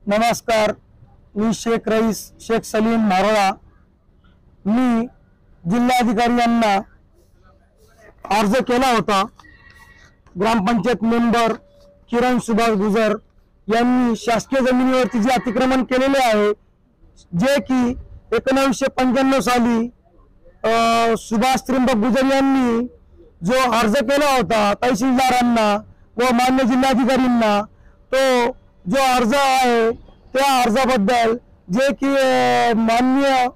नमस्कार, मी शेख रईस शेख सलीम मारोळा। मी जिल्हाधिकारी यांना अर्ज केला होता। ग्रामपंचायत मेंबर किरण सुभाष गुजर यांनी शासकीय जमिनीवरती जे अतिक्रमण केलेले आहे, जे की 1995 साली सुभाष त्र्यंबक गुजर यांनी जो अर्ज केला होता तहसीलदारांना व मान्य जिल्हाधिकाऱ्यांना, तो जो अर्ज आहे त्या अर्जाबद्दल जे की माननीय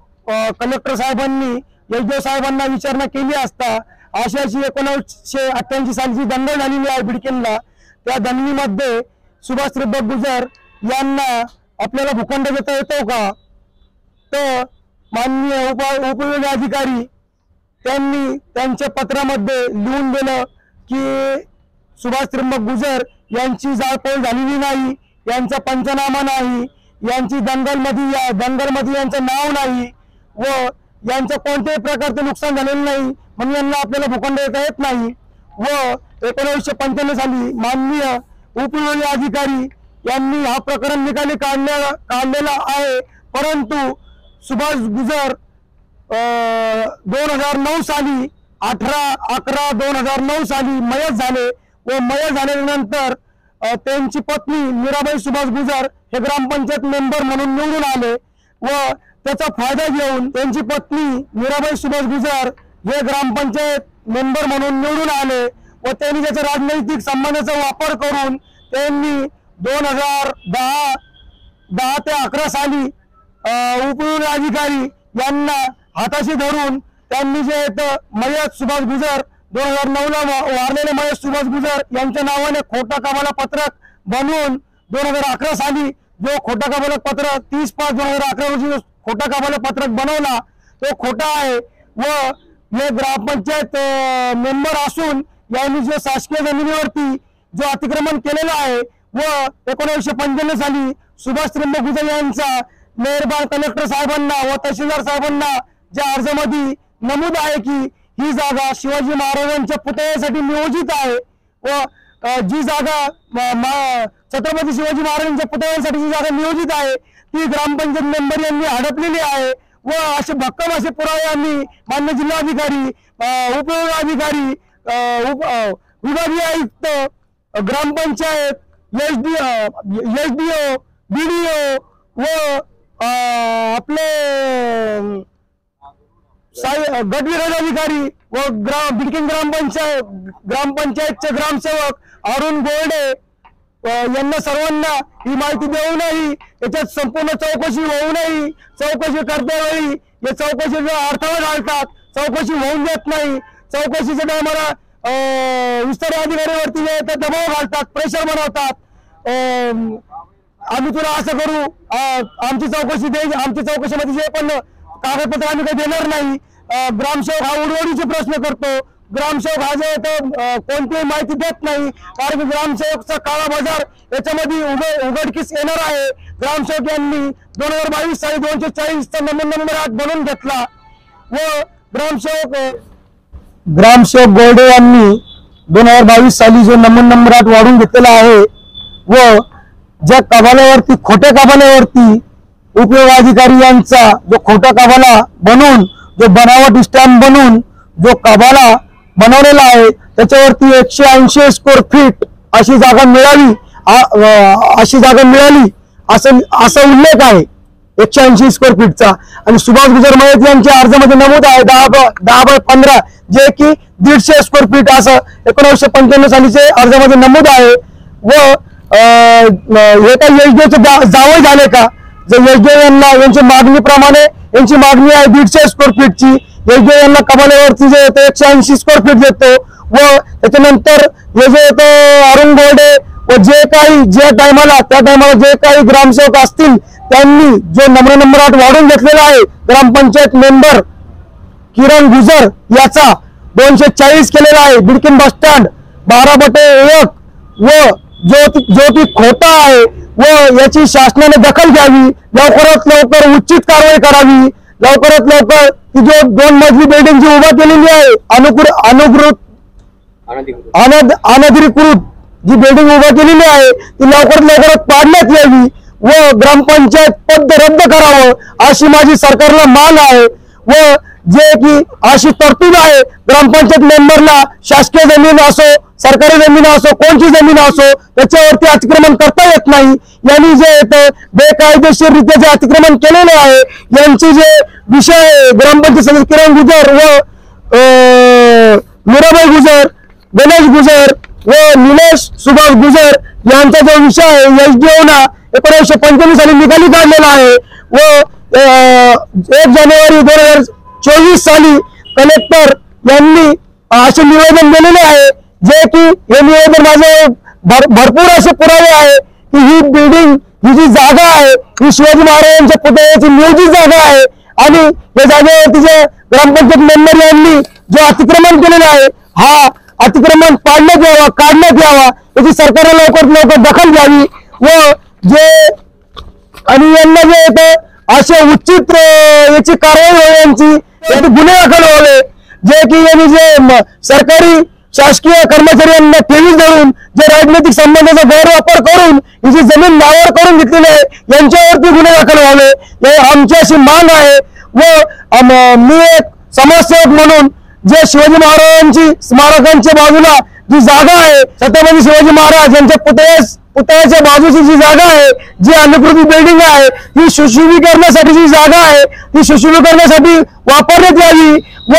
कलेक्टर साहेबांनी यशदेव साहेबांना विचारणा केली असता अशी 1988 सालची दंगल झालेली आहे बिडकीनला। त्या दंगलीमध्ये सुभाष त्र्यंबक गुजर यांना आपल्याला भूखंड देता येतो का? तर माननीय उपविभागीय अधिकारी त्यांनी त्यांच्या पत्रामध्ये लिहून दिलं की सुभाष त्र्यंबक गुजर यांची जाळपोळ झालेली नाही, यांचा पंचनामा नाही, यांची दंगलमध्ये यांचं नाव नाही व यांचं कोणत्याही प्रकारचं नुकसान झालेलं नाही, म्हणून यांना आपल्याला भूखंड देता येत नाही। व 1995 साली माननीय उपविभागीय अधिकारी यांनी हा प्रकरण निकाली काढलेला आहे, परंतु सुभाष गुजर 2009 साली 18/11/2009 साली मयत झाले व मयत झाल्यानंतर त्यांची पत्नी मीराबाई सुभाष गुजर हे ग्रामपंचायत मेंबर म्हणून निवडून आले व त्याचा फायदा घेऊन त्यांची पत्नी मीराबाई सुभाष गुजर हे ग्रामपंचायत मेंबर म्हणून निवडून आले व त्यांनी त्याचा राजनैतिक संबंधाचा वापर करून त्यांनी 2010 ते 11 साली उपविभागीय अधिकारी यांना हाताशी धरून त्यांनी जे मयत सुभाष गुजर 2009 ला वारलेले मयत सुभाष गुजर यांच्या नावाने खोटा कबाला पत्रक बनवून 2011 साली जो खोटा कबाला पत्रक 30/5/2011 रोजी खोटा कबाला पत्रक बनवला तो खोटा आहे व हे ग्रामपंचायत मेंबर असून यांनी जो शासकीय जमिनीवरती जो अतिक्रमण केलेला आहे व 1995 साली सुभाष त्र्यंबक गुजर यांचा मेहरबान कलेक्टर साहेबांना व तहसीलदार साहेबांना ज्या अर्जामध्ये नमूद आहे की ही जागा शिवाजी महाराजांच्या पुतळ्यासाठी नियोजित आहे व जी जागा छत्रपती शिवाजी महाराजांच्या पुतळ्यासाठी जी जागा नियोजित आहे ती ग्रामपंचायत मेंबर यांनी हडपलेली आहे व असे भक्कम असे पुरावे आम्ही मान्य जिल्हाधिकारी, उपविभागीय अधिकारी, विभागीय आयुक्त, ग्रामपंचायत, एसडीओ, बीडीओ व आपले गटविकास अधिकारी व बिडकीन ग्रामपंचायतचे ग्रामसेवक अरुण गोल्डे यांना सर्वांना ही माहिती देऊनही याच्यात संपूर्ण चौकशी होऊनही चौकशी करतेवेळी हे चौकशीचा अडथळा घालतात, चौकशी होऊन देत नाही, चौकशीच्या टायमाला विस्तार अधिकाऱ्यावरती दबाव घालतात, प्रेशर बनवतात। आम्ही तुला असं करू, आमची चौकशी दे, आमच्या चौकशीमध्ये जे पण कागदपत्र आम्ही काही देणार नाही। ग्रामसेवक हा उडवडीचे प्रश्न करतो, ग्रामसेवक हा जे कोणतीही माहिती देत नाही, कारण की ग्रामसेवकचा काळा बाजार याच्यामध्ये उघडकीस येणार आहे। ग्रामसेवक यांनी 2022 साली 240 चा नंबर 8 बनवून घेतला व ग्रामसेवक गोल्डे यांनी 2022 साली जो नंबर 8 वाढून घेतलेला आहे व ज्या कबाल्यावरती खोट्या कबाल्यावरती उपविभागीय अधिकारी यांचा जो खोटा कबाला बनवून जो बनावट स्टॅम्प बनवून जो कबाला बनवलेला आहे त्याच्यावरती 180 स्क्वेअर फीट अशी जागा मिळाली असा उल्लेख आहे 180 स्क्वेअर फीटचा। आणि सुभाष गुजर मयत यांच्या अर्जामध्ये नमूद आहे 10/15 जे की 150 स्क्वेअर फीट असं 1995 सालीचे अर्जामध्ये नमूद आहे व हे काही एसडीओचे जावळ झाले का? जर एसडीओ यांची मागणीप्रमाणे यांची मागणी आहे 150 स्क्वेअर फीटची, एसडीओ यांना कबाल्यावरती जे 180 स्क्वेअर फीट देतो व त्याच्यानंतर हे जे अरुण गोल्डे व त्या टायमाला जे काही ग्रामसेवक असतील त्यांनी जो नंबर 8 वाढून घेतलेला आहे ग्रामपंचायत मेंबर किरण गुजर याचा 240 केलेला आहे बिडकीन बस स्टँड 12/1 व जो की खोटा आहे व याची शासनाने दखल घ्यावी, लवकरात लवकर उचित कारवाई करावी, लवकरात लवकर ती जो 2 मजली बिल्डिंग जी उभा केलेली आहे अनधिकृत जी बिल्डिंग उभा केलेली आहे ती लवकरात पाडण्यात यावी व ग्रामपंचायत पद रद्द करावं अशी माझी सरकारला माग आहे। व जे की अशी तरतूद आहे ग्रामपंचायत मेंबरला शासकीय जमीन असो सरकारी जमीन असो कोणती जमीन असो त्याच्यावरती अतिक्रमण करता येत नाही। यांनी जे बेकायदेशीररित्या जे अतिक्रमण केलेले आहे यांचे जे विषय ग्रामपंचायत सदस्य किरण गुजर व मीराबाई गुजर, गणेश गुजर व निलेश सुभाष गुजर यांचा जो विषय आहे एसडीओ ना 1995 साली निकाली काढलेला आहे व 1 जानेवारी 2024 साली कलेक्टर यांनी असे निवेदन दिलेले आहे जे की हे निवेदन माझे भरपूर असे पुरावे आहे की ही बिल्डिंग ही जी जागा आहे ही शिवाजी महाराजांच्या पुतळ्याची नियोजित जागा आहे आणि या जागेवरती जे ग्रामपंचायत मेंबर यांनी जो अतिक्रमण केलेलं आहे हा अतिक्रमण काढण्यात यावा याची सरकारने लवकर दखल घ्यावी व जे आणि यांना जे येतं असे उचित याची कारवाई व्हावी यांची गुन्हे दाखल व्हावे जे की यांनी जे सरकारी शासकीय कर्मचाऱ्यांना ठेवी धरून जे राजनैतिक संबंधाचा गैरवापर करून ही जी जमीन नावावर करून घेतलेली आहे यांच्यावरती गुन्हे दाखल व्हावे हे आमची अशी माग आहे। व मी एक समाजसेवक म्हणून जे शिवाजी महाराजांची स्मारकांच्या बाजूला जी जागा आहे छत्रपती शिवाजी महाराज यांच्या पुतळ्याच्या बाजूची जी जागा आहे जी अनुकृती बिल्डिंग आहे ही सुशोभीकरणासाठी जी जागा आहे ती सुशोभीकरणासाठी वापरण्यात यावी व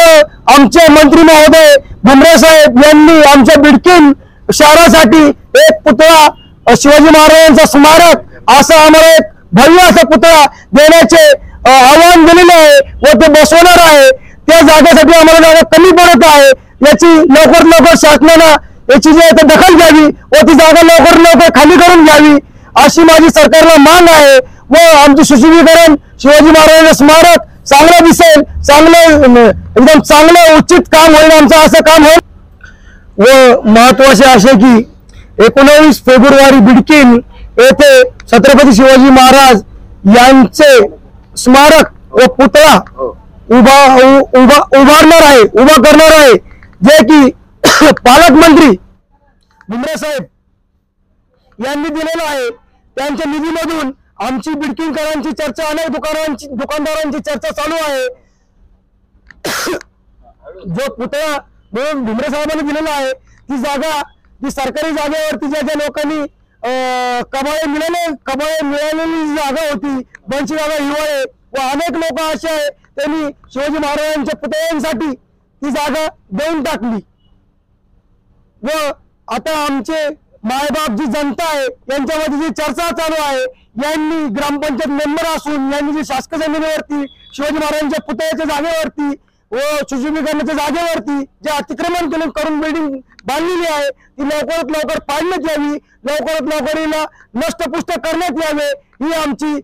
आमचे मंत्री महोदय भुमरे साहेब यांनी आमच्या बिडकीन शहरासाठी एक पुतळा शिवाजी महाराजांचा स्मारक असा आम्हाला एक भव्य असा पुतळा देण्याचे आवाहन दिलेले आहे व ते बसवणार आहे। त्या जागेसाठी आम्हाला जागा कमी पडत आहे याची लवकर शासनानं याची जी दखल घ्यावी व ती जागा लवकर खाली करून घ्यावी अशी माझी सरकारला माग आहे व आमचे सुशोभीकरण शिवाजी महाराजांचे स्मारक चांगलं दिसेल, चांगलं एकदम चांगलं उचित काम होईल आमचं असं काम होईल। व महत्वाचे असे की 19 फेब्रुवारी बिडकीन येथे छत्रपती शिवाजी महाराज यांचे स्मारक व पुतळा उभा करणार आहे जे की पालकमंत्री भुमरे साहेब यांनी दिलेला आहे। त्यांच्या निधीमधून आमची बिडकीनकरांची चर्चा अनेक दुकानदारांची चर्चा चालू आहे। जो पुतळा म्हणून भुमरे साहेबांनी दिलेला आहे ती जागा ती सरकारी जागेवरती ज्या लोकांनी कमाई मिळालेली जागा होती बनची जागा हिवाळे व अनेक लोक असे आहे त्यांनी शिवाजी महाराजांच्या पुतळ्यांसाठी ती जागा देऊन टाकली व आता आमचे मायबाप जी जनता आहे यांच्यामध्ये जी चर्चा चालू आहे यांनी ग्रामपंचायत मेंबर असून यांनी जी शासकीय जमिनीवरती शिवाजी महाराजांच्या पुतळ्याच्या जागेवरती व सुशोभीकरणाच्या जागेवरती जे अतिक्रमण करून बिल्डिंग बांधलेली आहे ती लवकर पाडण्यात यावी, लवकर हिला नष्टपुष्ट करण्यात यावे ही आमची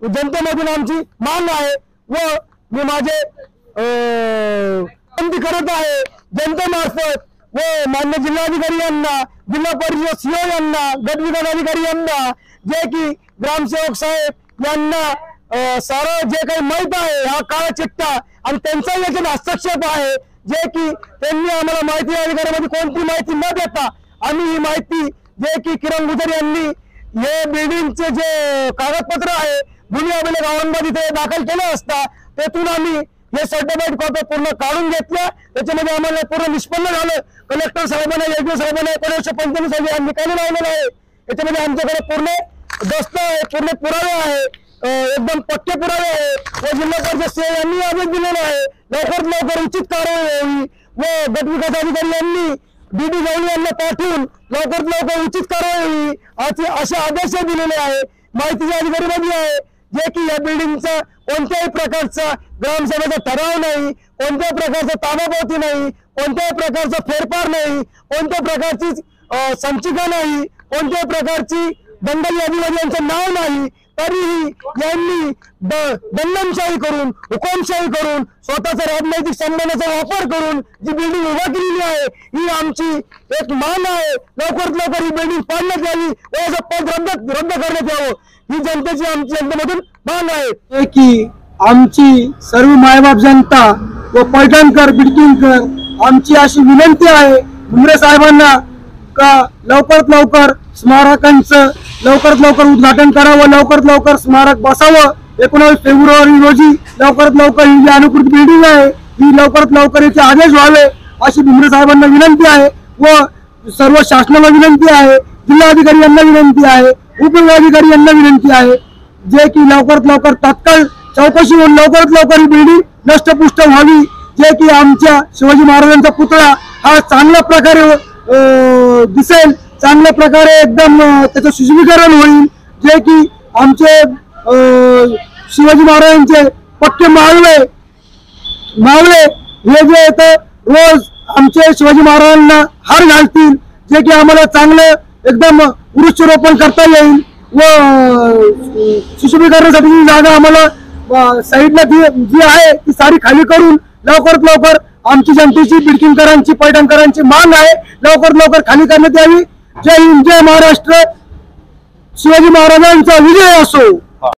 जनतेमधून आमची मागणी आहे व मी माझे विनंती करत आहे जनतेमार्फत व मान्य जिल्हाधिकारी यांना, जिल्हा परिषद सीओ यांना, गट विकास अधिकारी यांना जे की ग्रामसेवक साहेब यांना सारं जे काही माहित आहे हा काळा चिट्टा आणि त्यांचा याच्यात हस्तक्षेप आहे जे की त्यांनी आम्हाला माहिती अधिकाऱ्यामध्ये कोणती माहिती न देता आम्ही ही माहिती जे की किरण गुजर यांनी हे बिल्डिंगचे जे कागदपत्र आहे बुनियाबिले गावांमध्ये ते दाखल केले असता तेथून आम्ही हे सर्टिफाईड कॉपी पूर्ण काढून घेतल्या। त्याच्यामध्ये आम्हाला पूर्ण निष्पन्न झालं। कलेक्टर साहेबांना एसडीओ साहेबांना 1995 साली निकाली लावलेला आहे। याच्यामध्ये आमच्याकडे पूर्ण दस्त आहे, पूर्ण पुरावे आहे, एकदम पक्के पुरावे आहे व जिल्हा परिषद सीओ यांनी आदेश दिलेला आहे लवकर उचित कारवाई व्हावी व गट विकास अधिकारी यांनी डीडी जाऊन यांना पाठवून लवकर उचित कारवाई व्हावी असे आदेश दिलेले आहे। माहितीचे अधिकारी मध्ये आहे जे की या बिल्डिंगचा कोणत्याही प्रकारचा ग्रामसभेचा ठराव नाही, कोणत्याही प्रकारचा ताबापोती नाही, कोणत्याही प्रकारचा फेरफार नाही, कोणत्याही प्रकारची संचिका नाही, कोणत्याही प्रकारची दंगल यादीमध्ये यांचं नाव नाही, तरीही यांनी दंडनशाही करून हुकुमशाही करून स्वतःचा राजनैतिक संबंधाचा वापर करून जी बिल्डिंग उभा केलेली आहे ही आमची एक मान आहे। लवकर ही बिल्डिंग पाडण्यात यावी व याचं पद रद्द करण्यात यावं ही जनतेची आमची जनतेमधून मान आहे की आमची सर्व मायबाप जनता व पैठणकर बिडकीनकर आमची अशी विनंती आहे भुमरे साहेबांना का लवकरात लवकर स्मारकांचं लवकरात लवकर उद्घाटन करावं, लवकरात लवकर स्मारक बसावं. 19 फेब्रुवारी रोजी लवकरात लवकर ही जी अनुकृत बिल्डिंग आहे ही लवकरात लवकर याचे आदेश व्हावे अशी भिमरे साहेबांना विनंती आहे व सर्व शासनाला विनंती आहे, जिल्हाधिकारी यांना विनंती आहे, उपविभागाधिकारी यांना विनंती आहे, जे की लवकरात लवकर तात्काळ चौकशी होऊन लवकरात लवकर ही बिल्डिंग नष्टपुष्ट व्हावी, जे की आमच्या शिवाजी महाराजांचा पुतळा हा चांगल्या प्रकारे दिसेल, चांगल्या प्रकारे एकदम त्याचं सुशोभीकरण होईल, जे की आमचे शिवाजी महाराजांचे पक्के मावळे हे जे येतं रोज आमचे शिवाजी महाराजांना हार घालतील, जे की आम्हाला चांगलं एकदम वृक्षारोपण करता येईल व सुशोभीकरणासाठी जी जागा आम्हाला साईडला जी आहे ती सारी खाली करून लवकरात लवकर आमची जनतेची बिडकिनकरांची पैठणकरांची मांग आहे, लवकरात लवकर खाली करण्यात यावी. जय हिंद, जय महाराष्ट्र, शिवाजी महाराजांचा विजय असो.